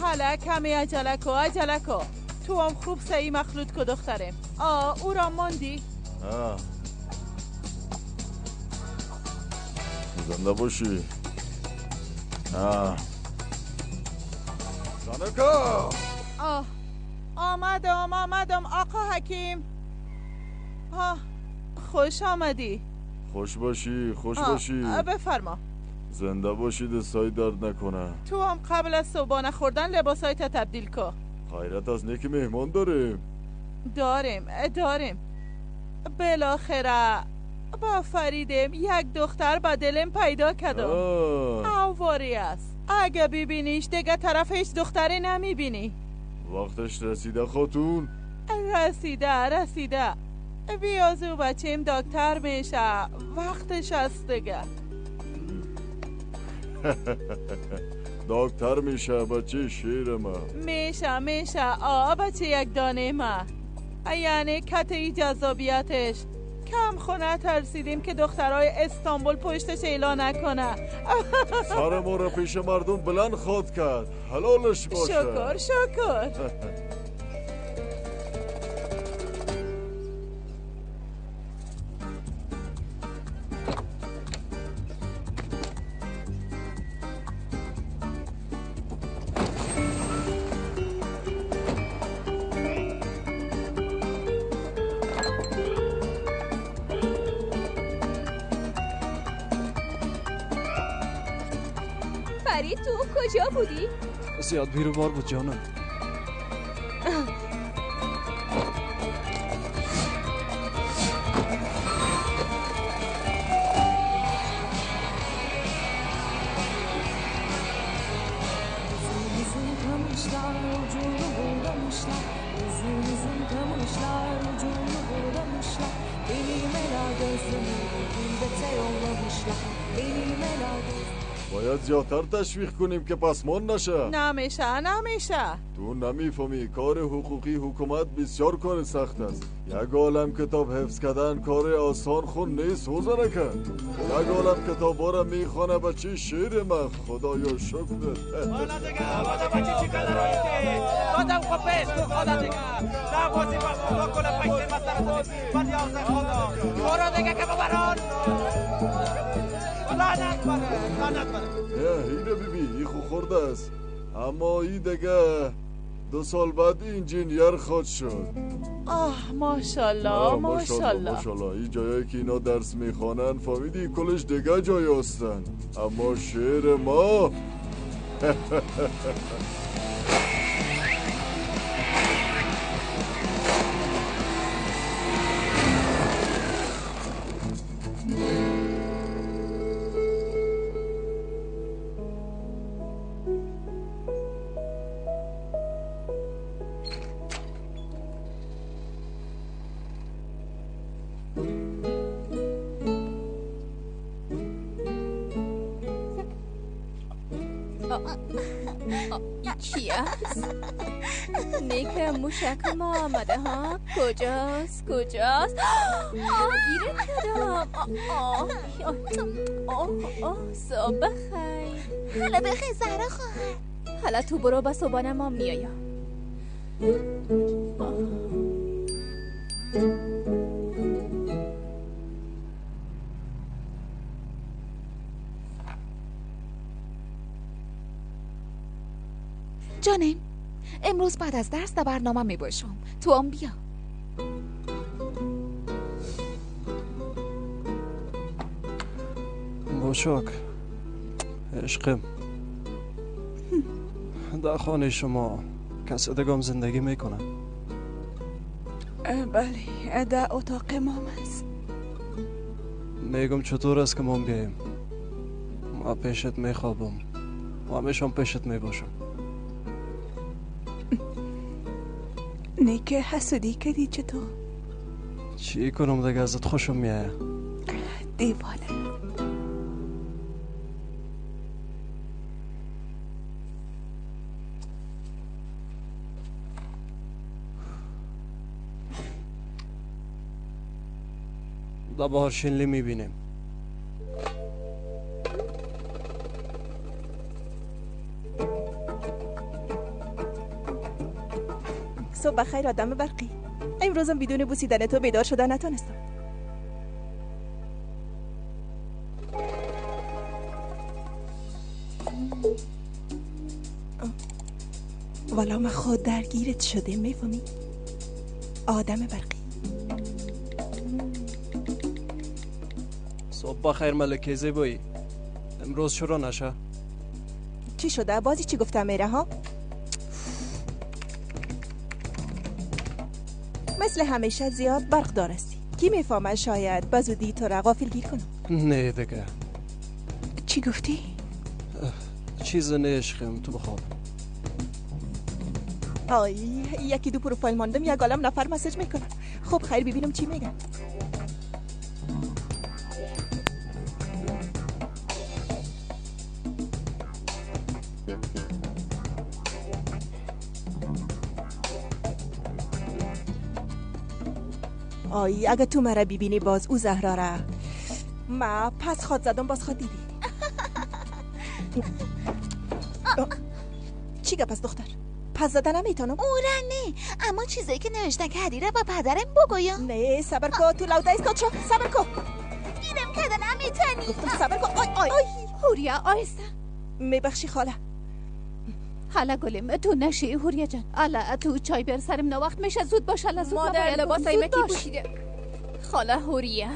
حالا کمی عجله کو تو هم خوب سعی مخلوط کو دخترم. او را ماندی؟ زنده باشی. زنکا آمدم آقا حکیم. خوش آمدی. خوش باشی. بفرما. زنده باشی، دستای درد نکنه. تو هم قبل از صبحانه خوردن لباسایت تبدیل کو. خیرت از نیکی مهمان داریم. بالاخره با فریدم یک دختر با دلم پیدا کردم. آواری است. اگه ببینیش دیگه طرف هیچ دختری نمیبینی. وقتش رسیده خاتون؟ رسیده. بیازو بچیم دکتر میشه. وقتش است دیگه. دکتر میشه بچه شیر ما. میشه بچه یک دانه ما. یعنی کتی جذابیتش کم خونه. ترسیدیم که دخترای استانبول پشتش اعلان نکنه. سر ما را پیش مردم بلند خواد کرد. حلالش باشه. شکر. فرید تو کجا بودی؟ زیاد بیرو بار بود جانم. باید زیادتر تشویق کنیم که پسمان نشه. نمیشه. تو نمیفهمی کار حقوقی حکومت بسیار کار سخت است. یک عالم کتاب حفظ کردن کار آسان خون نیست حوزنکه. یک عالم کتابا را میخوانه بچه شیر من. خدایا شکرت. حالا دیگه بچه چی کار رایتی دادم خوبیست تو خدا دیگه نوازی با کل پیشه مسرت من یازده خدا برو دیگه که ببران لعنت بره. اینو ببی ای خو خورده است، اما ای دیگه 2 سال بعد انجینیر خود شد. ماشالله. این جایی که اینا درس میخوانن فهمیدی کلش دیگه جای هستن، اما شعر ما چی است؟ نیک موشک ما آمده ها. کجاست؟ گیرت کردم. صبح بخیر. حالا بخیر زهرا خواهر. حالا تو برو با صبحانه ما میایم. جانم امروز بعد از درس در برنامه می باشم، تو هم بیا. باشاک عشقم، در خانه شما کسی دگم زندگی میکنه؟ بله، در اتاق مام است. میگم چطور است که ما بیاییم؟ ما پیشت میخوابم و همیشه پیشت میباشم. نیکه حسودی کردی چطور؟ چی کنم دیگه، ازت خوشم میایه. دیوانه. در بهار شینلی میبینیم. صبح بخیر آدم برقی. امروزم بدون بوسیدن تو بیدار شدن نتونستم. والا من خود درگیرت شده، میفهمی؟ آدم برقی. صبح بخیر ملکه زیبایی. امروز شروع نشه. چی شده؟ بازی چی گفتم میره ها؟ مثل همیشه زیاد برق دارستی. کی میفهمه شاید بزودی تو را غافلگیر کنم. نه دیگه. چی گفتی؟ چیز نه عشقم، تو بخواب. آی یکی دو پروفایل ماندم، یک عالم نفر مسیج میکنه. خب خیر ببینم چی میگن. آی اگه تو مرا ببینی باز او زهرا را ما پس خود زدم باز خود دیدی. چی گپ است دختر؟ پس زدن نمیتونم. نه اما چیزایی که نوشتن که هدیره با پدرم بگویم. نه صبر کو، تو لوده ایستاد شو. صبر کو. گیرم کردن نمیتونی. گفتم صبر کو. آی هوریا آیسته. میبخشی خاله. حالا گلیم تو نشی هوریا جان. حالا تو چای بر سرم نه وقت میشه، زود باش. حالا زود مادر لباسای من کی پوشیده؟ خاله هوریا.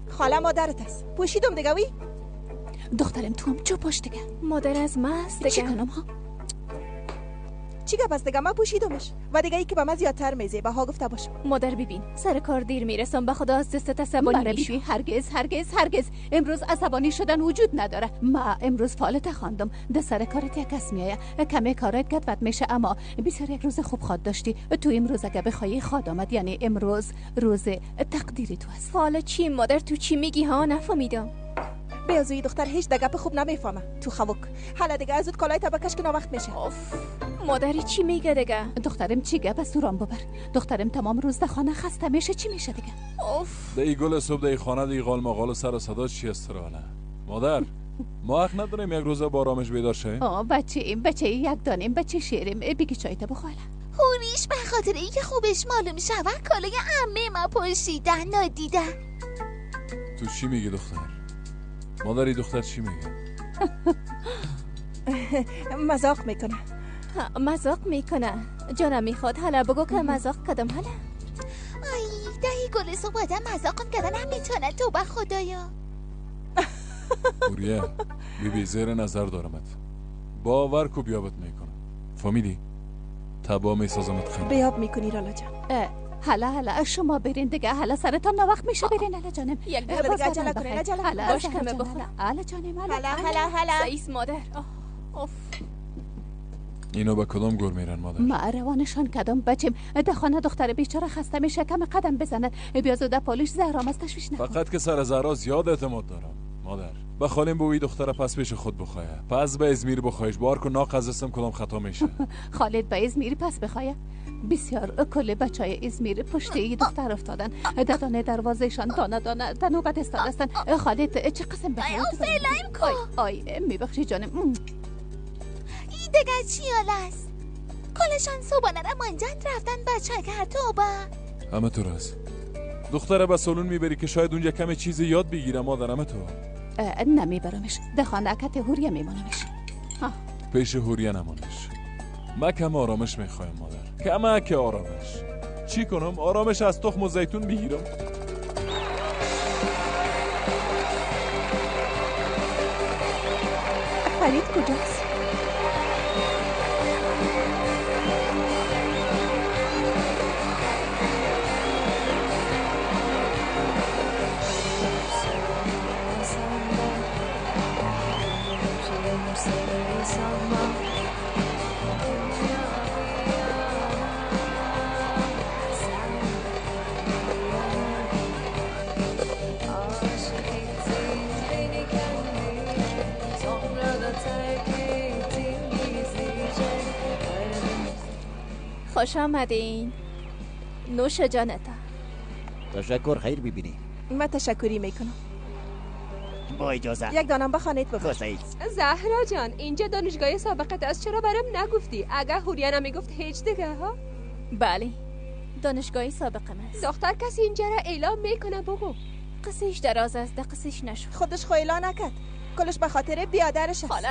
خاله مادرت است. پوشیدم دیگه وی. دخترم تو هم چو پاش دیگه. مادر از ماست دیگه. چی کنم ها؟ چی گپ است دیگه؟ من پوشیدمش و دیگه ای که به من زیادتر میزه بها گفته باش. مادر ببین سر کار دیر میرسم، به خدا از دستت عصبانی میشی. هرگز امروز عصبانی شدن وجود نداره. ما امروز فعالت خواندم ده سر کارت یک کس میایه، کمی کارت گدوت میشه، اما بسیار یک روز خوب خواد داشتی. تو امروز اگه بخوایی خواد آمد، یعنی امروز روز تقدیری تو است. حالا چی مادر؟ تو چی میگی ها؟ نفهمیدم. بیازوی دختر هیچ دگپ خوب نمیفهمه. تو خوک حالا دیگه ازود کالای تبکش که وقت میشه. مادری چی میگه دیگه؟ دخترم چی گپ است؟ رام ببر. دخترم تمام روز در خانه خسته میشه، چی میشه دیگه؟ دی گل صبح دی خانه دی قال مقال سر و صدا چی است رانه؟ مادر ما حق نداریم یک روز با آرامش بیدار شیم؟ بچه یک دانیم، بچه شیریم. بگی چایت بخواله. هوریش به خاطر اینکه خوبش معلوم شود کالای عمه ما پوشیدن ندیدن. تو چی میگی دختر؟ مادری دختر چی میگه؟ مذاق میکنه. مذاق میکنه. جانم میخواد حالا بگو که مذاق کدام حالا. آی دهی گل صبح آدم مذاقم کردن هم میتونه. تو به خدایا. هوریه بیبی زیر نظر دارمت، باور کو بیابت میکنم. فهمیدی؟ تبا میسازمت خیلی. بیاب میکنی رالا جان. حالا شما برین دیگه. حالا سرتان وقت میشه برین. حالا جانم یک دقیقه دیگه عجله کنین. عجله باش کمه بخور. حالا جانم. حالا سعیس مادر. اینو به کدام گور میرن مادر؟ ما روانشان کدام بچیم در خانه دختر بیچاره خسته میشه، کم قدم بزنن. بیا زود پالیش زهرام از تشویش نکن. فقط که سر زهرا زیاد اعتماد دارم مادر. بخالیم بوی دختر پس پیش خود بخواه، پس به ازمیر بخواهش بار کن ناقصستم کدام خطا میشه. خالد به ازمیر پس بخواه. بسیار کل بچهای ازمیر پشتی دختر افتادن، ددانه دروازهشان دانه دانه در نوبت استادستن. خالد چه قسم بخواه؟ فعلایم کن. آی میبخشی جانم. این دیگه چی حال است؟ کلشان صبحانه را مانجند رفتن بچه کرد تو با همه تو راست. دختره به سالون میبری که شاید اونجا کم چیزی یاد بگیرم مادر. همه تو نمیبرمش در خانه کت هوریه میمانمش. پیش هوریه نمانش. من کم آرامش میخوایم مادر، کمه که آرامش. چی کنم؟ آرامش از تخم و زیتون بگیرم؟ فرید کجاست؟ خوش آمدین. نوش جانتا. تشکر. خیر ببینی. من تشکری میکنم. با اجازه. یک دانم بخانید بفرست. زهرا جان اینجا دانشگاه سابقت است، چرا برام نگفتی؟ اگه هوریه نمیگفت هیچ دیگه ها. بله، دانشگاهی سابقم است. دختر کسی اینجا را اعلام میکنه بگو. قصهش دراز است، ده قصهش نشد. خودش خو اعلان نکرد، کلش به خاطر بیادرش است. خاله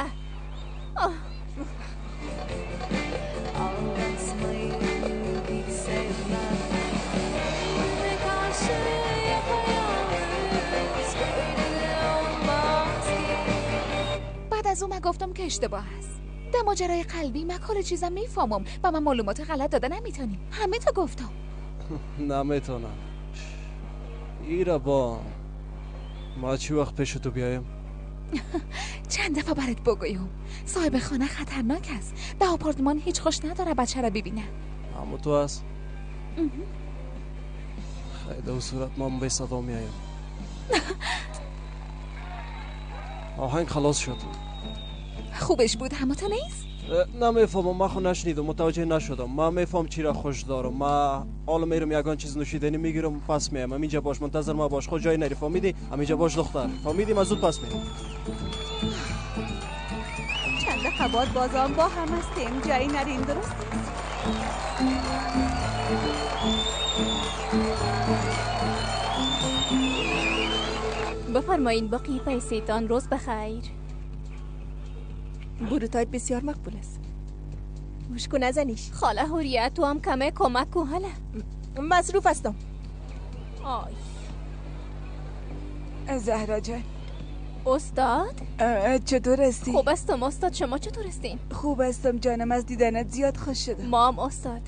بعد از اون من گفتم که اشتباه است. در ماجرای قلبی من کل چیزا میفهمم و من معلومات غلط داده نمیتونیم. همه تا گفتم. نمیتونم. ایرا با ما چی وقت پیش تو بیایم؟ چند دفعه برات بگویم صاحب خانه خطرناک است. در آپارتمان هیچ خوش نداره بچه را ببینه. اما تو هست؟ خیلی در صورت ما به صدا میایم. آهنگ خلاص شد. خوبش بود همه تو نیست؟ نمیفهمم، من خود نشنیدم، متوجه نشدم. من میفهم چی را خوش دارم. من حالا میرم یگان چیز نوشیدنی میگیرم پس میام. همینجا باش، منتظر ما باش. خود جای نری، فهمیدی؟ همینجا باش دختر، فهمیدی؟ من زود پس میام. چند خبر بازم با هم هستیم، جایی نرین، درست است؟ بفرمایین باقی پیسیتان. روز بخیر. بروتایت بسیار مقبول است. مشکو نزنیش. خاله هوریه تو هم کمه کمک کو هله. مصروف هستم. آی زهرا جان. استاد چطور هستی؟ خوب هستم استاد، شما چطور هستین؟ خوب هستم جانم، از دیدنت زیاد خوش شدم. ما هم استاد.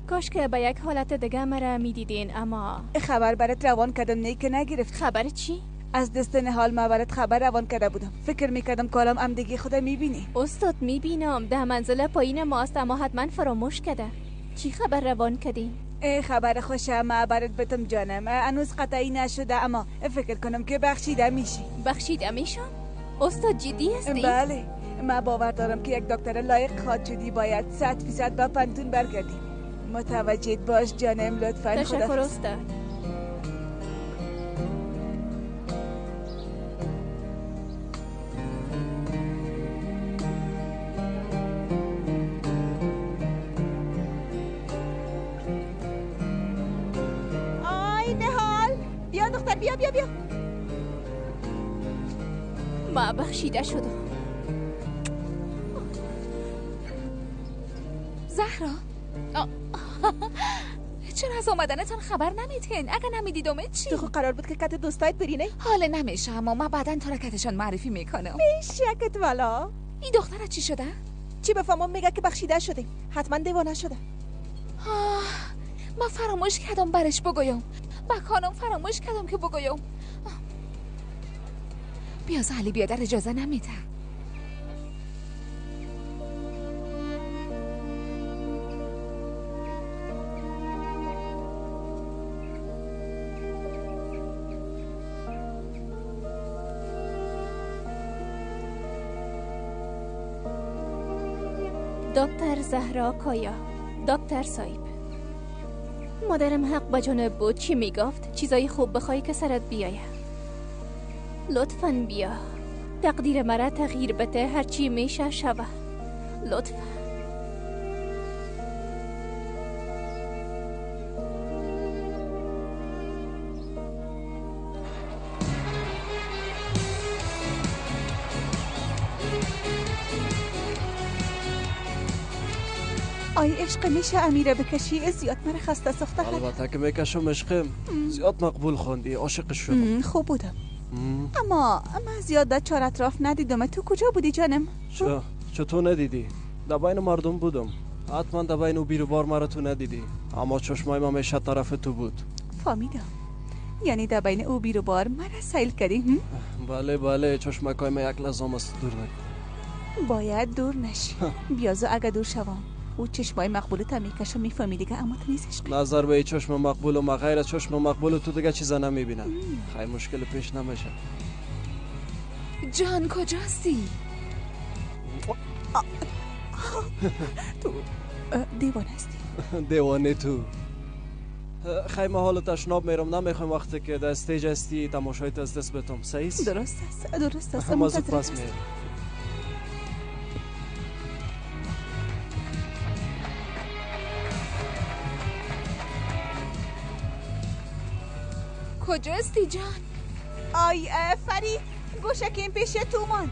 کاش که به یک حالت دیگه مرا میدیدین، اما خبر برات روان کردم نه که نگرفت. خبر چی؟ از دست نهال ما برات خبر روان کرده بودم. فکر میکردم کالم عمدگی خدا میبینی. استاد میبینم ده منزل پایین ماست، اما حتما فراموش کرده. چی خبر روان کردین؟ خبر خوشه ما برات بتم جانم. هنوز قطعی نشده اما فکر کنم که بخشیده میشی. بخشیده میشم؟ استاد جدی هستی؟ بله، ما باور دارم که یک دکتر لایق خواهد شدی. باید 100% با پنتون برگردیم. متوجه باش جانم لطفاً. تشکر استاد. بیا ما بخشیده شدم. زهرا چرا از آمدنتان خبر نمیدین؟ اگه نمیدیدم چی؟ تو خود قرار بود که کت دوستایت برینه؟ حالا نمیشه، اما من بعداً تو را کتشان معرفی میکنم. بیشکت والا. این دختره چی شده؟ چی بفهمم میگه که بخشیده شدیم. حتما دیوانه شده. من فراموش کردم برش بگویم. با خانم فراموش کردم که بگویم. بیاز علی بیادر اجازه نمیده. دکتر زهرا کایا، دکتر صاحب. مادرم حق به جانب بود. چی میگفت؟ چیزای خوب بخوای که سرت بیایه. لطفاً بیا. تقدیر مرا تغییر بده، هرچی میشه شوه. لطفاً. آی عشق میشه امیره بکشی؟ زیاد من خسته سخته کرد. البته که میکشم عشقم. زیاد مقبول خوندی، عاشقش شدم. خوب بودم. اما من زیاد در چهار اطراف ندیدم. تو کجا بودی جانم؟ چطور ندیدی؟ در بین مردم بودم. حتما در بین او بیروبار مرا تو ندیدی، اما چشمای من همیشه طرف تو بود. فهمیدم. یعنی در بین او بیروبار مرا سیل کردی؟ بله بله، چشمکای من یک لحظه است دور نکن. باید دور نشی. بیازو اگه دور شوم او چشمای مقبولت هم میکشم. میفهمی دیگه اما تو نیستش. نظر به چشم مقبول و ما غیر از چشم مقبول تو دیگه چیزا نمیبینم. خیلی مشکل پیش نمیشه. جان کجاستی؟ تو دیوانه هستی. دیوانه تو. خیلی حالا تشناب میرم، نمیخوام وقتی که در استیج هستی تماشایت از دست بتم. صحیح است؟ درست است، درست است. ما زود پس میرم. کجاستی جان؟ آی فرید گوشکیم پیش تو مان.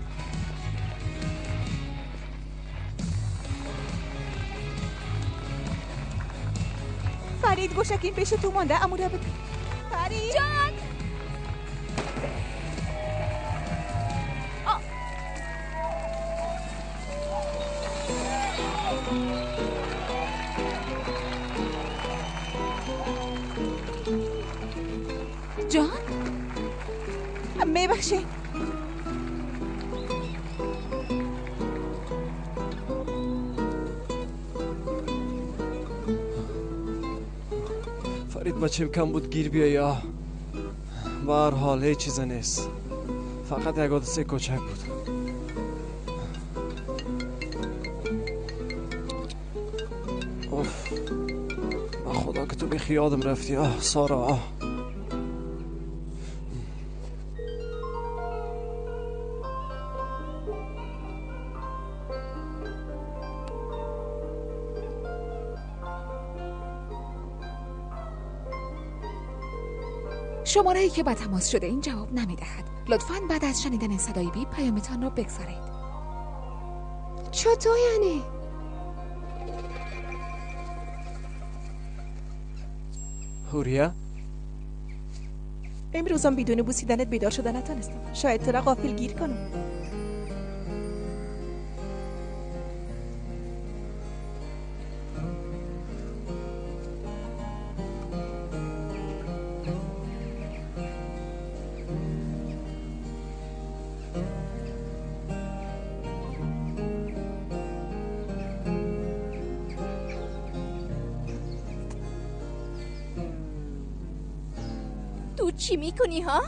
فرید گوشکیم پیش تو مانده. امورا بده فرید جان. جان میبخشه. فرید بچیم کم بود گیر بیا یا به هر حال هیچ چیز نیست، فقط یک حادثه کوچک بود. اوف به خدا که تو بیخی یادم رفتی. سارا شماره‌ای که با تماس شده این جواب نمی‌دهد. لطفاً بعد از شنیدن صدای بیپ پیامتان را بگذارید. چطور یعنی؟ هوریا امروزم بدون بوسیدنت بیدار شده نتونستم. شاید تو را غافل گیر کنم. تو چی میکنی ها؟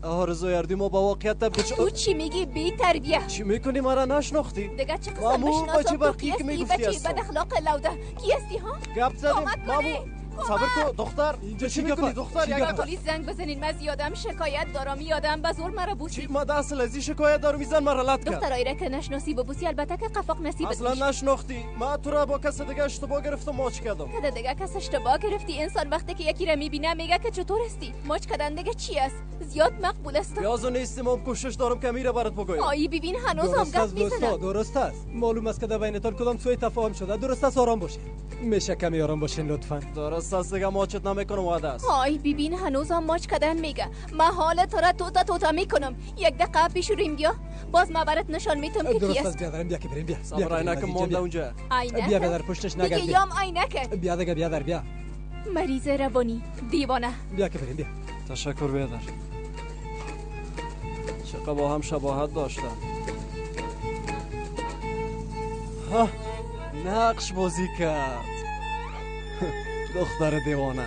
آرزو یردی ما با واقعیت تبدیل شد. تو چی میگی بی تربیه؟ چی میکنی؟ ما را نشناختی؟ دیگه چه قسم بشناسم؟ تو کی هستی؟ بچه بد اخلاق لوده کی هستی ها؟ گپ زدیم مامو. صبر کن دختر. اینجا چی میکنی دختر؟ به پلیس زنگ بزنین. من زیادم شکایت دارم. یادم به زور مرا بوسی. ما اصل ازی شکایت دارم. میزن مرا لط کرد. دخترایی را که نشناسی ببوسی البته که قفاق نصیبت میشه. اصلا نشناختی. ما تو را با کس دیگه اشتباه گرفتم. ماچ کردم. کده دیگه کس اشتباه گرفتی؟ انسان وقتی که یکی را میبینه میگه که چطور هستی. ماچ کردن دیگه چی است؟ زیاد مقبول است. بیازو نیستم. من کوشش دارم که میره برات بگویم. آی ببین هنوزم گپ میزنم. درست است. معلوم است که در بینتان کدام سوء تفاهم شده. درست است. آرام باشین. میشه کمی آرام باشین لطفاً. درست است دیگه ماچت نمیکنم. وعده است. آی ببین هنوزم ماچ کردن میگه. من حال تو را توتا میکنم. یک دقیقه پیش ریم بیا. باز ما برات نشان میتم که کی درست است. است. بیا بیا که بریم بیا. صبر عینک مونده اونجا. عینک بیا در پشتش نگرد. دیگه یام عینک. بیا دیگه بیا در بیا. مریض روانی دیوانه. بیا که بریم بیا. تشکر بیادر. چقدر با هم شباهت داشتن. ها نقش بازی کرد. دختر دیوانه.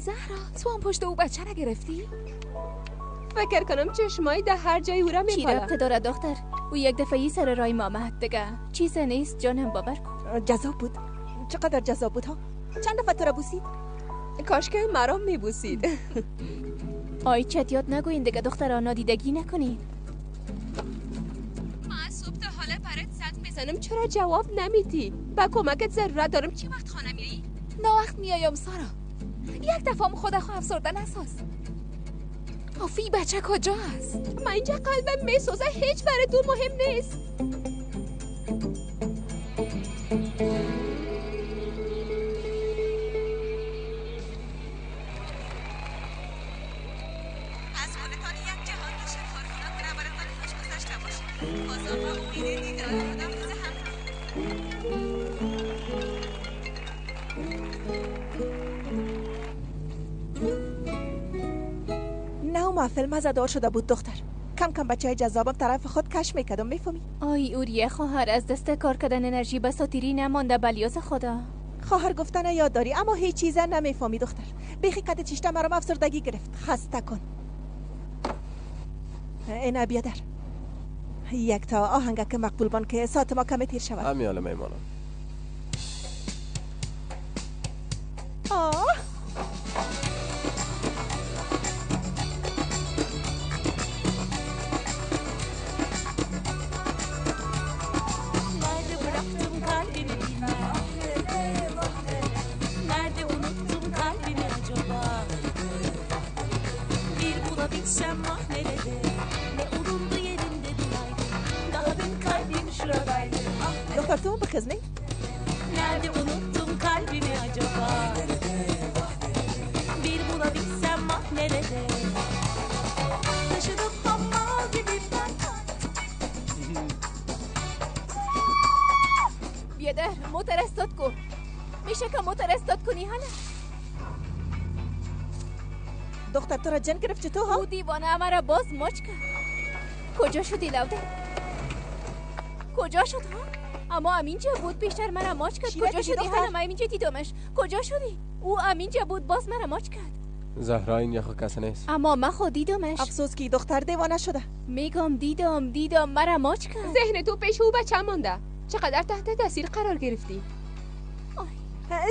زهرا تو هم پشت او بچه را گرفتی؟ فکر کنم چشمایی در هر جای او را میپاره. چی ربطه داره دختر؟ او یک دفعی سر رای مامد دیگه چیز نیست. جانم باور کن. جذاب بود. چقدر جذاب بود ها. چند دفعه تو را بوسید؟ کاش که مرام میبوسید. آی چت یاد نگوین دیگه دخترها نادیدگی نکنین. من صبح تا حالا برات زد میزنم چرا جواب نمیدی؟ با کمکت ضرورت دارم. چی وقت خانه میری؟ نه وقت میایم سارا. یک دفعه هم خود خو افسردن اساس. آفی بچه کجا است؟ من اینجا قلبم میسوزه. هیچ براتون مهم نیست. از خودتان یک جهان روشن کارکنان به براتان خوش گذشته باشید. بازم با امید دیدار خودم روز نه محفل مزه‌دار شده بود دختر. کم کم بچه جذابم طرف خود کش میکردم. میفهمی؟ آی اوریه خواهر از دست کار کردن انرژی بساتیری نمانده بلیاز خدا. خواهر گفتن یاد داری اما هیچ چیزه نمیفهمی دختر. بیخی قد چشتم مرام افسردگی گرفت. خسته کن. اینا بیادر یک تا آهنگک مقبول بان که ساعت ما کمی تیر شود. امیال میمانم. دختر تو بخزنی؟ Nerede unuttum kalbimi acaba? Bir bulabilsem ah nerede? Taşıdım hammal gibi ben. بیادر موتر استاد کن. میشه که موتر استاد کنی حالا؟ دختر تو را جن گرفت تو ها؟ او دیوانه مرا باز ماچ کرد. کجا شدی لوده؟ کجا شد ها؟ اما امینجا بود پیشتر مرا ماچ کرد. کجا شدی حالا؟ من امینجا دیدمش. کجا شدی؟ او امینجا بود باز مرا ماچ کرد. زهرا این یخو کسی نیست. اما من خود دیدمش. افسوس که دختر دیوانه شده. میگم دیدم مرا ماچ کرد. ذهن تو پیش او بچه مونده. چقدر تحت تاثیر قرار گرفتی؟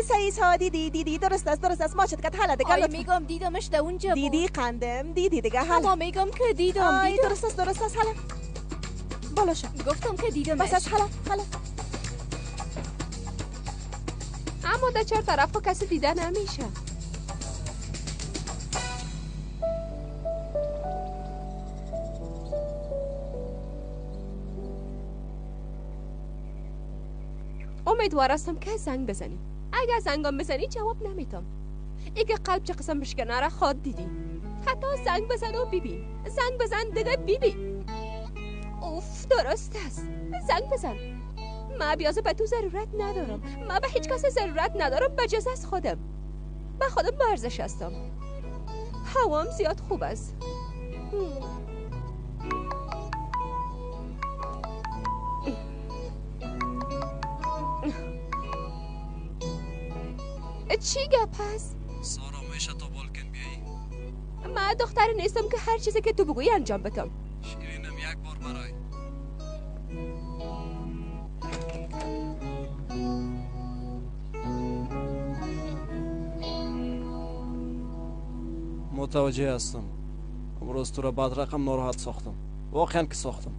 سعیس ها دیدی درست است ماچت کرد حالا دیگه. آی میگم دیدمش در اونجا بود. دیدی قندم دیدی دیگه حالا. اما میگم که دیدم. درست است حالا. بالا شو. گفتم که دیدمش. بس از حالا. اما در چهار طرف کسی دیده نمیشه. امیدوار هستم که زنگ بزنی. اگر زنگم بزنی جواب نمیدم. اگه قلب چه قسم بشکنه را خود دیدی. حتی زنگ بزن و ببین. زنگ بزن دیگه ببین. اوف درست است. زنگ بزن. من بیازه به تو ضرورت ندارم. من به هیچ کس ضرورت ندارم به جز از خودم. به خودم ورزش هستم. هوام زیاد خوب است. چی گپ هست؟ سارا میشه تا بالکن بیایی؟ من دختر نیستم که هر چیزی که تو بگویی انجام بدم. شیرینم یک بار برای متوجه هستم. امروز تو را بعد رقم ناراحت ساختم. واقعا که ساختم.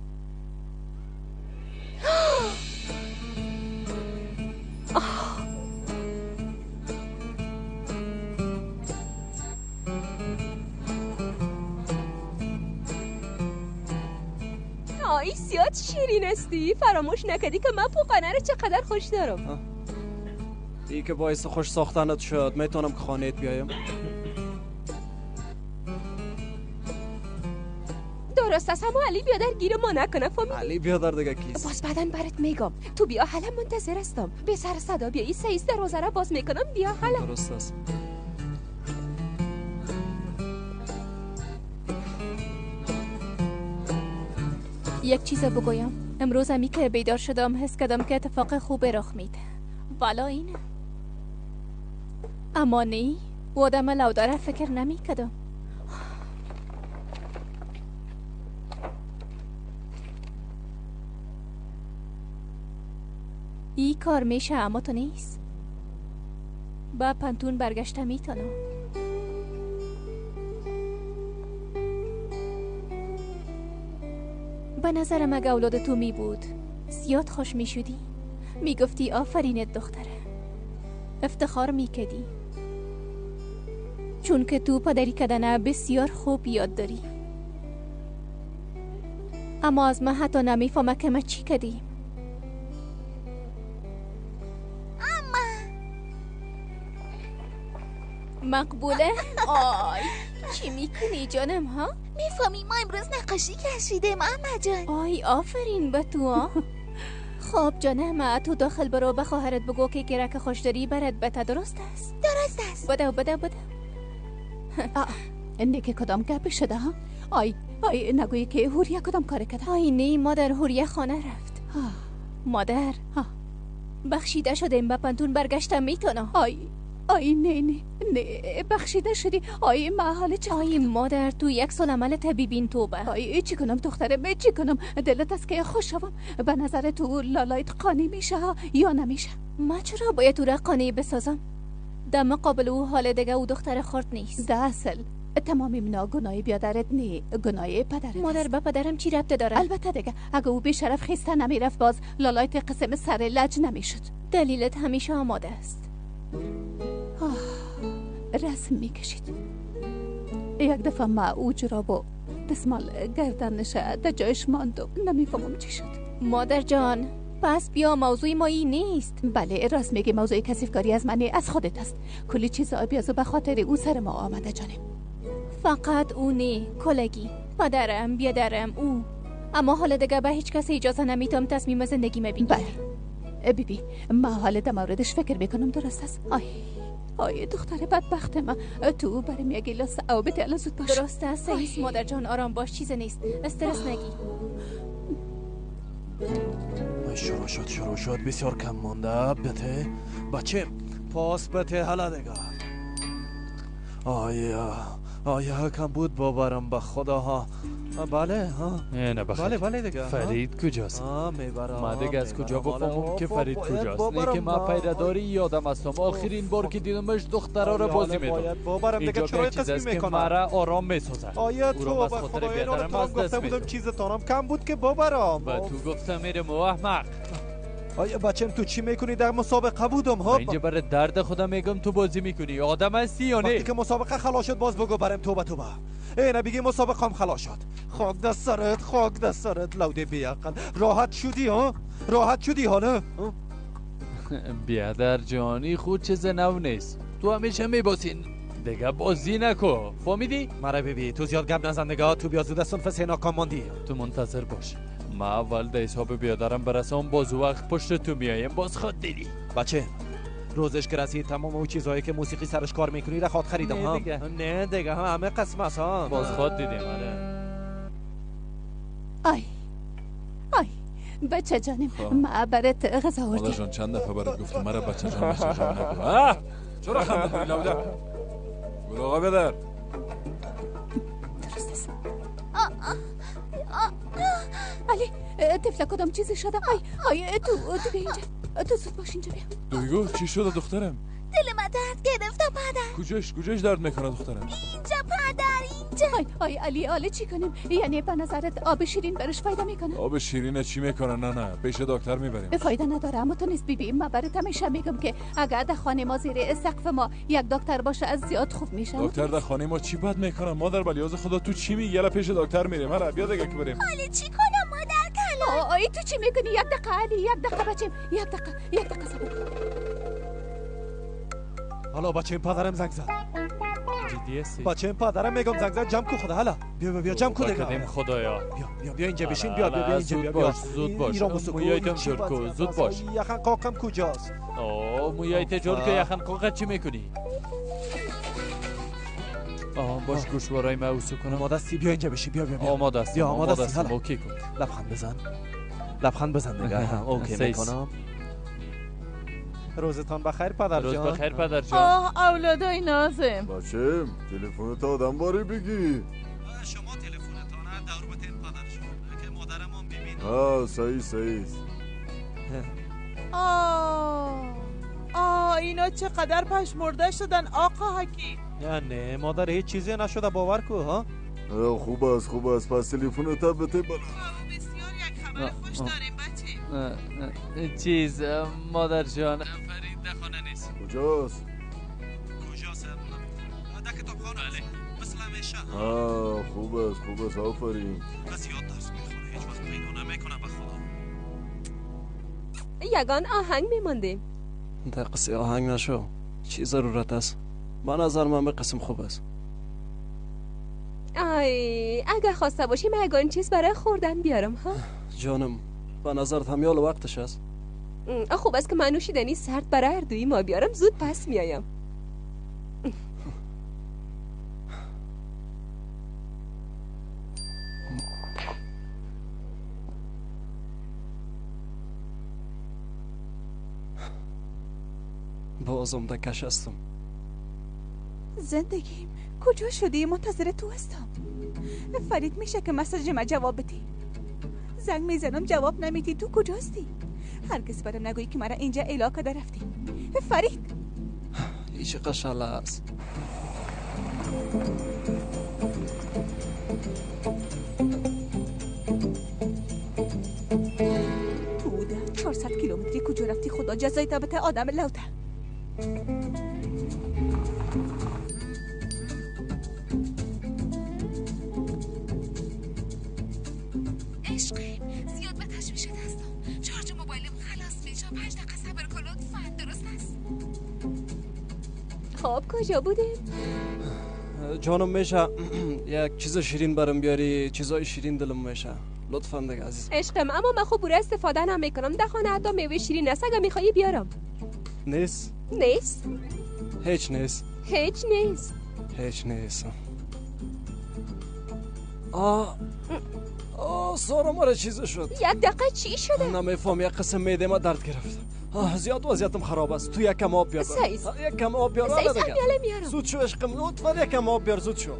آی زیاد شیرین استی. فراموش نکردی که من پوقنه رو چقدر خوش دارم. ای که باعث خوش ساختنت شد. میتونم که خانهت بیایم؟ درست است. اما علی بیادر گیر ما نکنه. فهمیدی؟ علی بیادر دیگه کیست؟ باز بعدن برات میگم. تو بیا حالا منتظر هستم. به سر صدا بیایی. سعیس دروازه را باز میکنم. بیا حالا. درست است. یک چیز بگویم. امروز همی که بیدار شدم حس کردم که اتفاق خوب رخ میده. والا اینه. اما نه و آدم لوداره فکر نمی کردم. ای کار میشه اما تو نیست. با پنتون برگشته میتونم. به نظرم اگه اولاد تو می بود زیاد خوش می شدی. می گفتی آفرینت دختره. افتخار می کدی. چون که تو پدری کدنه بسیار خوب یاد داری. اما از من حتی نمی فهمه که من چی کدی. مقبوله؟ آی چی میکنی جانم ها؟ میفهمی ما امروز نقاشی کشیدیم اما جان. آی آفرین به تو ها. خب جانم تو داخل برو به خواهرت بگو که گرک خوش داری برات بته. درست است؟ درست است. بده اینه که کدام گپ شده ها؟ آی نگویی که هوریه کدام کار کرده؟ آی نه مادر هوریه خانه رفت. مادر بخشیده شدیم به پنتون برگشتم میتونم. آی نه بخشیده شدی. آی محال چه؟ آی مادر تو یک سال عمل طبیبین توبه. آی چی کنم دختره چی کنم؟ دلت است که خوش شوم. به نظر تو لالایت قانی میشه یا نمیشه؟ ما چرا باید تو را قانی بسازم؟ در مقابل او حال دیگه او دختر خورد نیست. ده اصل تمام اینا گناه بیادرت نه، گناه پدرت. مادر به پدرم چی ربط داره؟ البته دیگه اگه او به شرف خسته نمیرفت باز لالایت قسم سر لج نمیشد. دلیلت همیشه آماده است. رسم میکشید. یک دفعه ما او جرابو دستمال گردنش در جایش ماند و نمیفهمم چی شد. مادر جان پس بیا موضوع ما این نیست. بله راست میگه، موضوع کثیفکاری از منی، از خودت است. کلی چیز آبیازو به خاطر او سر ما آمده جانم. فقط او نه کلگی، پدرم بیادرم او. اما حالا دیگه به هیچ کس اجازه نمیتم تصمیم زندگی بگیره. بله بیبی، ما حالا در موردش فکر میکنم، درست است؟ آی دختر بدبخت ما، تو برای میگی لس او بته الان زود باش. درست است سعیس مادر جان، آرام باش، چیز نیست، استرس نگی. شروع شد بسیار کم مانده. بته بچه پاس بته حالا دیگه. آیا کم بود باورم به خدا ها. بله ها نه بخیر. بله دیگه. فرید کجاست؟ میبرم. ما دیگه از کجا بفهمم که فرید کجاست؟ نه که ما پیداداری یادم هستم. آخرین بار که دیدمش دخترها رو بازی میدم. باورم دیگه چرا قسمی میکنم؟ مرا آرام میسازه. آیا تو به خدا بیادرم از دست میدم. چیزتانم کم بود که باورم. به تو گفتم میرم و احمق. آیا بچم تو چی میکنی؟ در مسابقه بودم ها. اینجا برای درد خودم میگم تو بازی میکنی. آدم هستی یا نه؟ وقتی که مسابقه خلاص شد باز بگو برم توبه. اینه بگی مسابقه هم خلاص شد. خاک دست سرت لوده بیعقل. راحت شدی حالا؟ بیادر جانی خود چیز نو نیست. تو همیشه میباسین دیگه بازی نکو، فهمیدی؟ مرا ببی تو زیاد گپ نزن دیگه. تو بیا زود سن فسینا کاموندی. تو منتظر باش، ما اول ده حساب بیادرم برسم، باز وقت پشت تو میایم، باز خود دیدی. بچه روزش که رسید تمام اون چیزایی که موسیقی سرش کار میکنی را خود خریدم ها. نه دیگه همه قسم است ها. باز خود دیدیم. آی بچه جانم، ما برات غذا آوردیم. مادر جان چند دفعه برات گفتم مرا بچه جان نگو. چرا خنده کنی لوده؟ برو آقا بدر. درست است. علی طفله کدام چیزی شده؟ آی تو بیا اینجا. تو زود باش اینجا بیا. دویگو چی شده دخترم؟ دل من درد گرفته پدر. کجاش درد میکنه دخترم؟ اینجا پدر، اینجا. آی علی چی کنیم؟ یعنی به نظرت آب شیرین برش فایده میکنه؟ آب شیرینه چی میکنه؟ نه پیش دکتر میبریم. فایده نداره. اما تو نیست بیبی، من برات همیشه میگم که اگر در خانه ما زیر سقف ما یک دکتر باشه از زیاد خوب میشه. دکتر در خانه ما چی بد میکنه؟ مادر بلیاز خدا تو چی میگی؟ یلا پیش دکتر میریم. هلا بیا دیگه که بریم. حالا چی کنم مادر کلا؟ آی تو چی میکنی؟ یک دقیقه علی، یک دقیقه بچم، یک دقیقه صبر. حالا بچه پدرم زنگ زد. جدی هستی؟ بچه پدرم میگم زنگ زد. جمع کو خدا. حالا بیا جمع کو دیگه. خدایا بیا اینجا بشین. بیا اینجا. بیا زود باش. مویایتم جور کو. زود باش. یخن قاقم کجاست؟ مویایت جور کو. یخن قاقم چی میکنی؟ باش گوشوارای ما اوسو کنم. آماده استی؟ بیا اینجا بشی. بیا آماده است. اوکی کن. لبخند بزن دیگه. اوکی میکنم. روزتان بخیر پدر جان. روز بخیر پدر جان. اولادای نازم. بچه تلفنت آدم باری بگی. شما تلفنتانه دور بتین پدر جان که مادرم هم ببینه. صحیح. اینا چقدر پشمرده شدن آقا حکیم. نه مادر هیچ چیزی نشده، باور کو ها. خوب است. پس تلفنت بته بالا. بسیار یک خبر خوش داریم بچه. چیز مادر جان فرید در خانه نیست. کجاست؟ در کتابخانه. بله مثل همیشه. خوب است آفرین. بس یاد درس میخوره، هیچ وقت پیدا نمیکنه به خدا. یگان آهنگ میماندیم. در قصه آهنگ نشو. چی ضرورت است؟ به نظر من به قسم خوب است. اگه خواسته باشیم یگان چیز برای خوردن بیارم ها. جانم به نظرت همیال وقتش است. خوب است که من نوشیدنی سرد برای هر دوی ما بیارم، زود پس میایم. بازم دکش هستم. زندگیم کجا شدی؟ منتظر تو هستم. فرید میشه که مسیج ما جواب بدی؟ زنگ میزنم جواب نمیدی. تو کجاستی؟ هرگز برام نگویی که مرا اینجا الا کرده رفتی. فرید هیچ قشله است. تو ده 400 کیلومتری کجا رفتی؟ خدا جزای تبت آدم لوته. عشق ابراهیم زیاد به تشویش دستم. شارژ موبایلم خلاص میشه. 5 دقیقه صبر کن لطفاً. درست است؟ خب کجا بودیم؟ جانم میشه یک چیز شیرین برام بیاری؟ چیزای شیرین دلم میشه لطفاً دیگه عزیز. عشقم اما من خوب بوره استفاده نمیکنم. در خانه حتی میوه شیرین است. اگه میخوایی بیارم. نیست؟ نیست؟ هیچ نیست. هیچ نیست. هیچ نیست. سارا ما چیز شد. 1 دقیقه چی شده؟ نمیفهم. یک قسم معده ما درد گرفت. زیاد وضعیتم خراب است. تو یک کم آب بیار. یک کم آب بیار. زود شو عشقم لطفاً یک کم آب بیار. زود شو.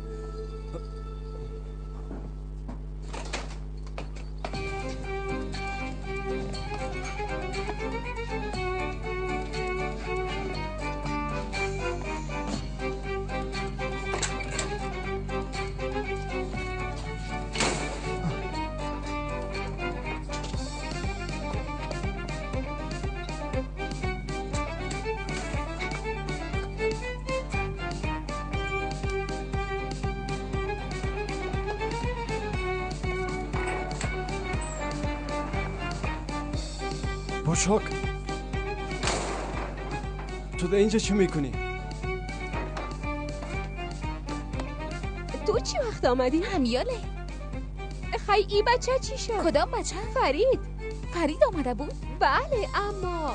بوشاک تو در اینجا چی میکنی؟ تو چی وقت آمدی؟ همیاله. خیلی این بچه چی شد؟ کدام بچه؟ فرید آمده بود؟ بله اما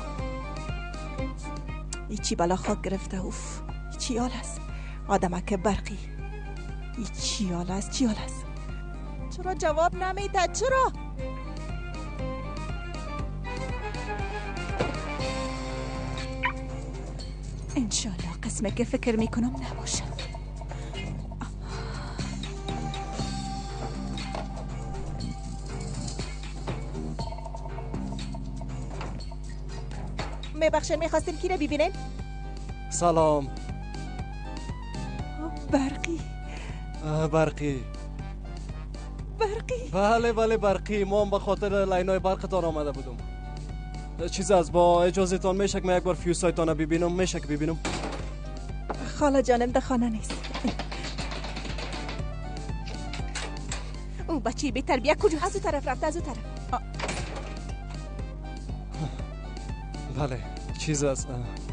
ایچی بالا خاک گرفته. اوف ایچی حال است. آدمک برقی. ایچی حال است. چی حال است؟ چرا جواب نمیده؟ چرا؟ انشالله قسمه که فکر میکنم نباشد. میبخشن میخواستیم کی رو ببینین؟ سلام. برقی. بله برقی. ما هم به خاطر لاینای برقتان آمده بودم. چیز از با اجازهتان میشه که من یک بار فیوزهایتان ببینم؟ میشه که ببینم؟ خاله جانم در خانه نیست. او بچه بی تربیه کجا؟ از او طرف رفته. از او طرف. بله چیز از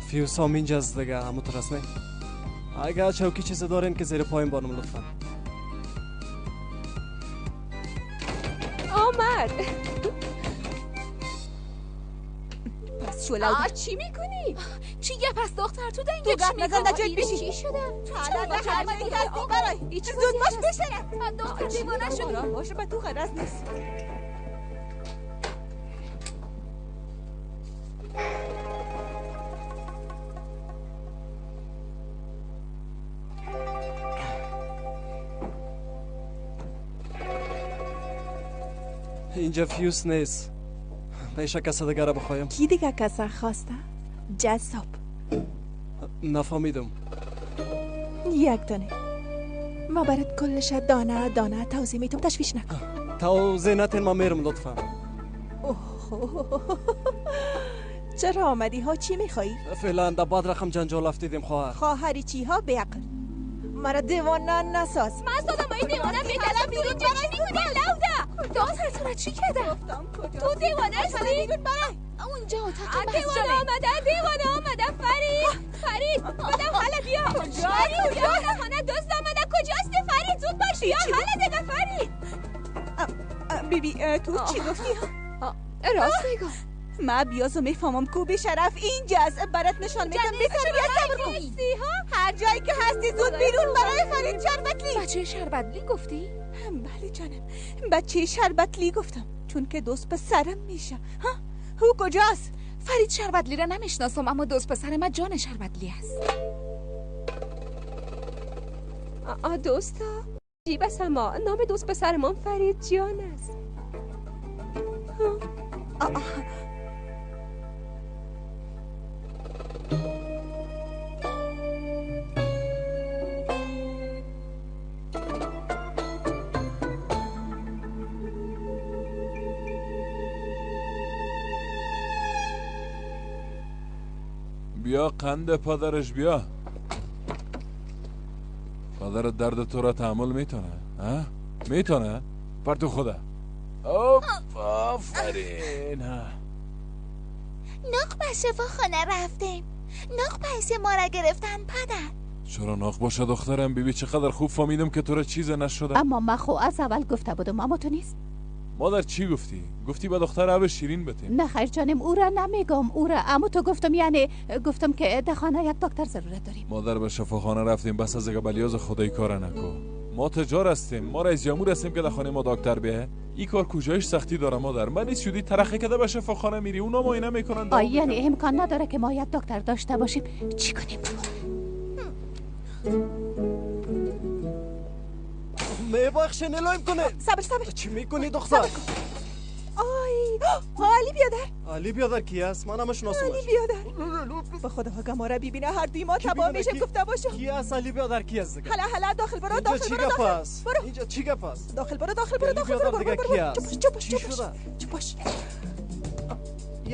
فیوز هم اینجا از دیگه همونطور است. نه اگر چوکی چیز دارین که زیر پایین بانم لطفا. آمد. پس شولا چی میکنی؟ چی یه پس دختر تو در اینجا چی میکنی؟ چی شده؟ زود باش بشه. دختر دیوانه شد. باشه به تو غرض نیست. اینجا فیوز نیست. میشه کسی دیگر را بخوایم؟ کی دیگه کسی خواسته؟ جذاب. نفهمیدم. یک دانه. ما برات کلش دانه توضیح میتم. تشویش نکن. توضیح نتین ما میرم لطفا. چرا آمدی ها؟ چی میخوایی؟ فعلا در بعد رقم جنجال افتیدیم خواهر. خواهری چی ها؟ بیعقل. مرا دیوانه نساز. من صدام این دیوانه میکردم بیرون. چه چی میکنی لوده؟ دختر تو را چی کرده؟ تو دیوانه هستی؟ اونجا اتاق دیوانه آمده. فرید بدم حالا بیا. فرید بیا خانه دوست آمده. کجاست فرید؟ زود باش بیا حالا دیگه فرید. بیبی تو چی گفتی؟ راست میگم. ما بیازو میفهمم کو بی شرف اینجاست. برات نشان میدم. بسر صبر کن. هر جایی که هستی زود بیرون برای فرید شربتلی. بچه شربتلی گفتی؟ بله جانم. بچه شربتلی گفتم چون که دوست پسرم میشه. او کجاست؟ فرید شربتلی را نمیشناسم اما دوست پسر من جان شربتلی است. دوستا جیب سما نام دوست پسر من فرید جان است. بیا قند پدرش بیا. پدر درد تو را تحمل میتونه؟ میتونه؟ پر تو خوده. آفرین. ناق به شفاخانه رفتیم. ناق پیسه ما را گرفتن پدر. چرا ناق باشه دخترم؟ بیبی چقدر خوب فهمیدم که تو را چیز نشده. اما من خو از اول گفته بودم اما تو نیست. مادر چی گفتی؟ گفتی به دختر آب شیرین بتیم. نه خیر جانم، او را نمیگم، او را اما تو گفتم، یعنی گفتم که در خانه یک دکتر ضرورت داریم. مادر به شفاخانه رفتیم بس از بلیاز خدای کار نکو. ما تجار هستیم، ما رئیس جمهور هستیم که در خانه ما دکتر بیه. این کار کجایش سختی داره مادر؟ من نیست شدی ترخه کده به شفاخانه میری اونا معاینه میکنن. یعنی امکان نداره که ما یک دکتر داشته باشیم. چی کنیم؟ میبخشه نلایم کنه. صبر چی میکنی دختر؟ علی بیادر. علی بیادر کی است؟ من همش ناسمش. علی بیادر به خدا ها ما را ببینه هر دوی ما تباه میشه. گفته باشو کی است علی بیادر؟ کی است دیگه؟ هلا داخل برو. داخل برو. اینجا چی گپ است؟ داخل برو. چپاش.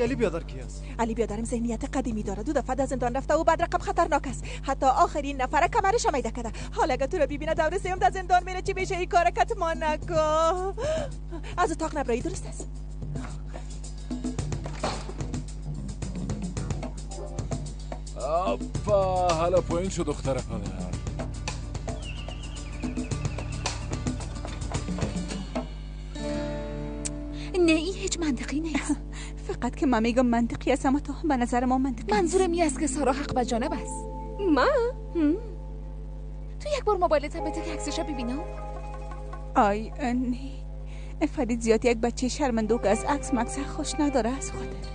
علی بیادر کی است؟ علی بیادرم ذهنیت قدیمی داره. 2 دفعه از زندان رفته و بعد رقم خطرناک است. حتی آخرین نفر کمرش میده کرده. حالا اگه تو رو ببینه دور سوم در زندان میره چی میشه؟ این کار کتما نکن. از اتاق نبرایی. درست است. آپا حالا پایین شو دختر پدر. نه این هیچ منطقی نیست. فقط که من میگم منطقی است اما تو به نظر ما منطقی. منظورم این است که سارا حق به جانب است. تو یک بار موبایلت هم بده که عکسشو ببینم. آی انی فرید زیاد یک بچه شرمندو که از عکس مکس خوش نداره از خودت.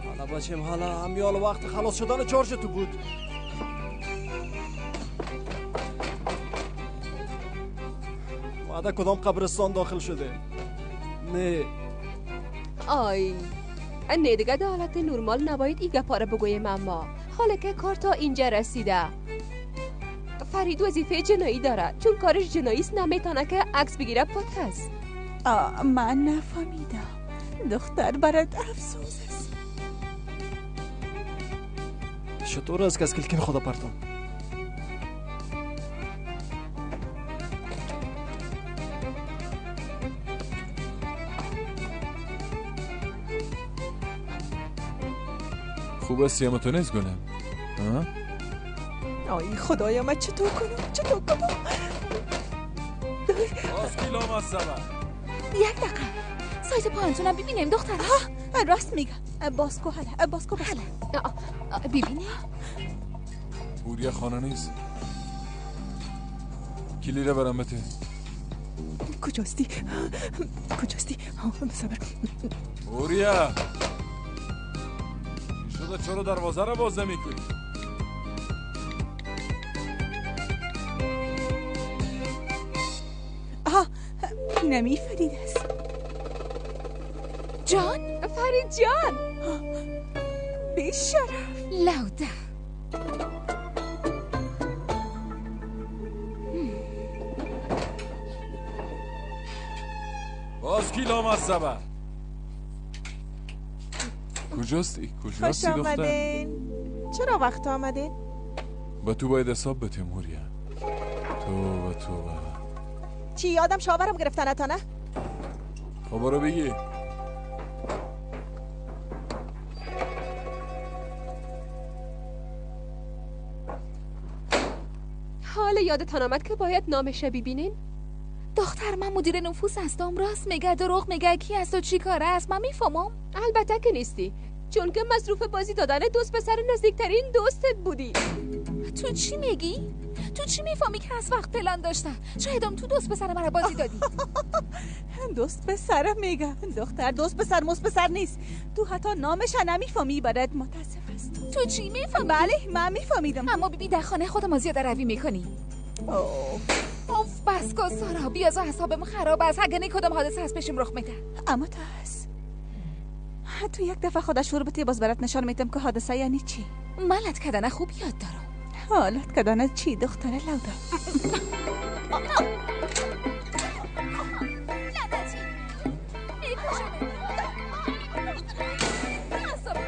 حالا بچم حالا همیال وقت خلاص شدن چارج تو بود. بعد کدام قبرستان داخل شده؟ نه نه دیگه در حالت نرمال نباید ایگه پاره بگویم. اما حالا که کار تا اینجا رسیده فرید وظیفه جنایی داره، چون کارش جناییست نمیتونه که عکس بگیره پات هست. من نفهمیدم. دختر برات افسوس است. چطور از کس کلکین خدا پرتم؟ خوب است یا تو نیست گلم؟ آی خدایا من چطور کنم؟ باز کیلو مصبه. یک دقیقه سایز پانتونم ببینیم دختر. راست میگم. باسکو ببینیم. بوریا خانه نیست. کلی را برم بته. کجاستی؟ بسابر. بوریا شده چرا دروازه را باز نمیکنی؟ نمی فرید است. جان؟ فرید جان بیشرف لوده. باز کی لامصبه؟ کجاستی دختر؟ چرا وقت آمدین؟ با تو باید حساب بته موریا. تو چی یادم شاورم گرفتن تا نه؟ خب برو بگی. حالا یادتان آمد که باید نامش ببینین؟ دختر من مدیر نفوس هستم. راست میگه دروغ میگه کی است و چی کاره است من میفهمم. البته که نیستی، چون که مصروف بازی دادن دوست پسر نزدیکترین دوستت بودی. تو چی میگی؟ تو چی میفهمی که از وقت پلان داشته؟ شایدم تو دوست پسر من بازی دادی. دوست پسرم میگه دختر. دوست پسر مست پسر نیست. تو حتی نامش نمیفهمی. برات متاسف است. تو چی میفهمی؟ بله من میفهمیدم. اما بیبی در خانه خودم زیاده روی میکنی. اوف بس کن سارا، بیازا حسابم خراب است. اگه نه کدام حادثه هست بشم رخ میده. اما تو هست تو یک دفعه خودش شروع بتی باز برات نشان میدم که حادثه یعنی چی. ملت کردن خوب یاد دارم. حالت کردن چی دختر لودا؟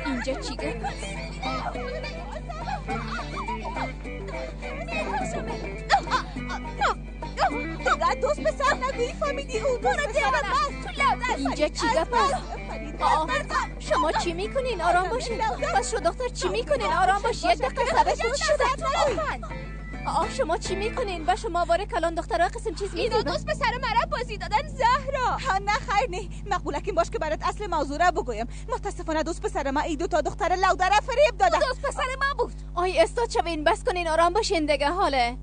اینجا چی گفت؟ دیگه دوست پسر نگویی فهمیدی او دوست پسر من. اینجا چی گفت؟ شما چی میکنین؟ آرام باشین. بس شو دختر چی میکنین؟ آرام باشین. یک دقیقه صبر کن. چی شده؟ شما چی میکنین؟ با شما واره کلان دخترها قسم چیز میدید؟ اینا دوست پسر مرا بازی دادن زهرا. نه خیر نه. مقبولکین باش که برات اصل موضوع را بگویم. متاسفانه دوست پسر ما ای دو تا دختر لودره فریب دادن. دوست پسر ما بود. آی استاد شوین بس کنین آرام باشین دیگه. حاله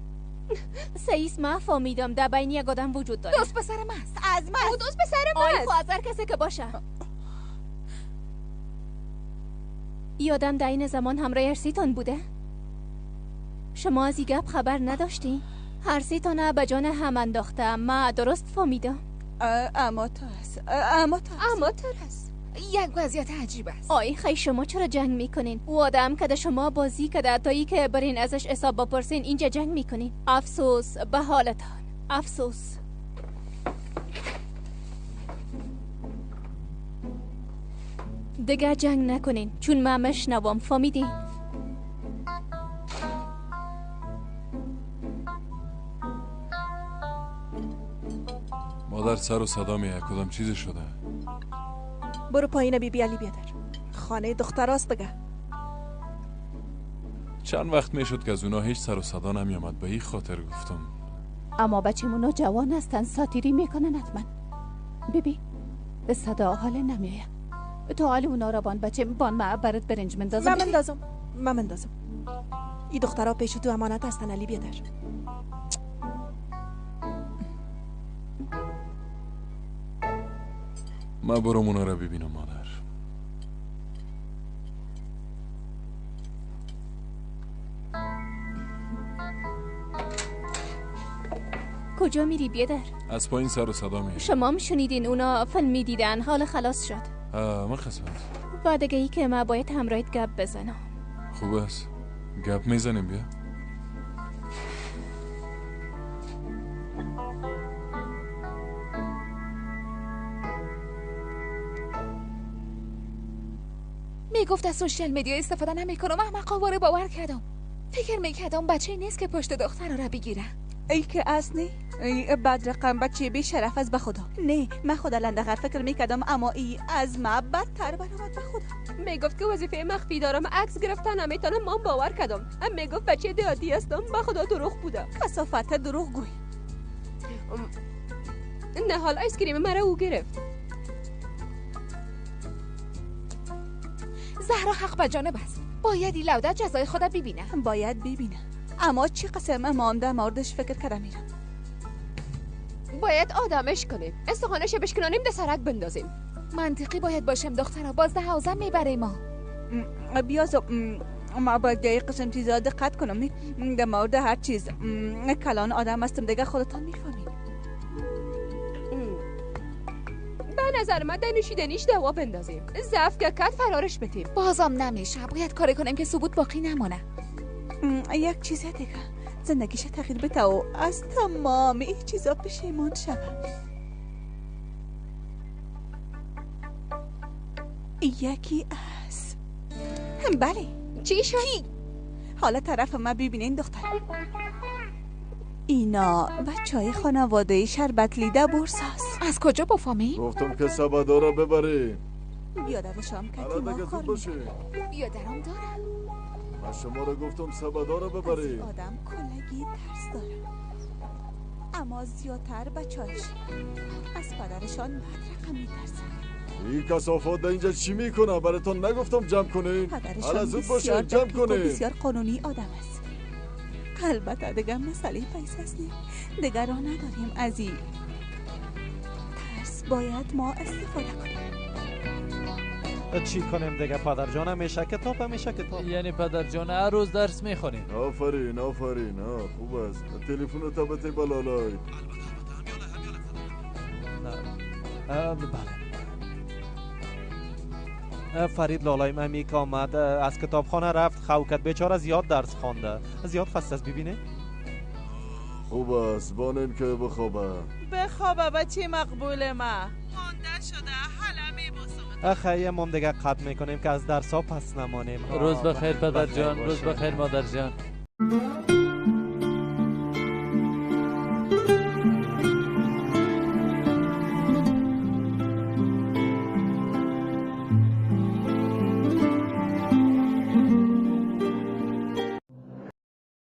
سیس ما فهمیدم در بین یک آدم وجود داره. دوست پسر ماست. از من. او دوست پسر آی ماست. خو از هر کسی که باشه. ای آدم در این زمان همراه هرسیتان بوده؟ شما از این گپ خبر نداشتی؟ هرسیتانه به جان هم انداخته. ما درست فهمیدم؟ اما تو است. یک وضعیت عجیب است. آی خی شما چرا جنگ میکنین؟ او آدم که شما بازی که تایی که برین ازش حساب بپرسین اینجا جنگ میکنین. افسوس به حالتان. افسوس. دیگه جنگ نکنین چون من مشنوم. فهمیدی؟ مادر سر و صدا میه. کدام چیزی شده؟ برو پایین بی علی بیادر. خانه دختراست دیگه. چند وقت میشد که از اونا هیچ سر و صدا نمیامد. به این خاطر گفتم. اما بچه مونا جوان هستن ساتیری میکنن حتما. ببین به صدا حال نمیایه. تو حال اونا را بان بچه بان ما برات برنج مندازم. من مندازم. این دخترها پیش تو امانت هستن علی بیادر. من برم اونا را ببینم مادر. کجا میری بیادر؟ از پایین سر و صدا میاد. شما میشنیدین اونا فیلم میدیدن حال خلاص شد. من قسمت. بعد ای که ما باید همراهت گپ بزنم. خوب است. گپ میزنیم بیا. میگفت از سوشیال میدیا استفاده نمیکنم. احمقا واره باور کردم. فکر میکردم بچه نیست که پشت دختر را بگیره. ای که اصلی ای بد رقم بچه بی شرف از به خدا. نه من خدا لندغر فکر میکردم اما ای از ما بدتر برآمد به خدا. میگفت که وظیفه مخفی دارم عکس گرفتن نمیتونم. من باور کردم. میگفت بچه دیادی هستم. به خدا دروغ بوده. کثافت دروغ گوی. نه حال آیس کریم مرا او گرفت. زهرا حق به جانب است. باید این لوده جزای خود ببینه. باید ببینه. اما چی قسم مانده موردش فکر کردم میرم. باید آدمش کنیم. استخوانش بشکنانیم ده سرک بندازیم. منطقی باید باشیم. دخترها 12 حوزه میبره ما. بیازو ما باید یک قسم چیزا دقت کنم. در مورد هر چیز کلان آدم هستم دیگه خودتان میفهمید. به نظر من در نوشیدنیش دوا بندازیم. ضعف که کت فرارش بدیم. بازم نمیشه. باید کاری کنیم که ثبوت باقی نمونه. یک چیز دیگه زندگیش تغییر بده و از تمام این چیزا پشیمان شود. یکی از بله چی شد؟ حالا طرف ما ببینین دختر. اینا بچهای خانواده شربت لیده بورساست. از کجا بفهمی؟ گفتم که سبدا را ببری. بیادرشام کتی حالا ما دیگه کار زود باشه. بیادرم دارم. من شما را گفتم سبدا را ببری. از آدم کلگی ترس داره. اما زیادتر بچه‌هاش از پدرشان بد رقم میترسن. این کثافات اینجا چی میکنه؟ براتون نگفتم جمع کنین؟ حالا زود باشه جمع کنین. بسیار قانونی آدم است. البته دیگه مسئله پیسه است. دیگه راه نداریم از این ترس. باید ما استفاده کنیم. چی کنیم دیگه پدر جان؟ همیشه کتاب. یعنی پدر جان هر روز درس میخونیم. آفرین خوب است. تلفن تا بده بالالای. بله. فرید لالای ممی که آمد از کتابخانه رفت. خوکت بیچاره زیاد درس خوانده. زیاد خسته است ببینه. خوب است بانن که بخوابه بچه مقبول ما. مانده شده حالا میباسم. خیلی ما دیگه قطع میکنیم که از درس ها پس نمانیم. روز بخیر پدر جان. روز بخیر مادر جان.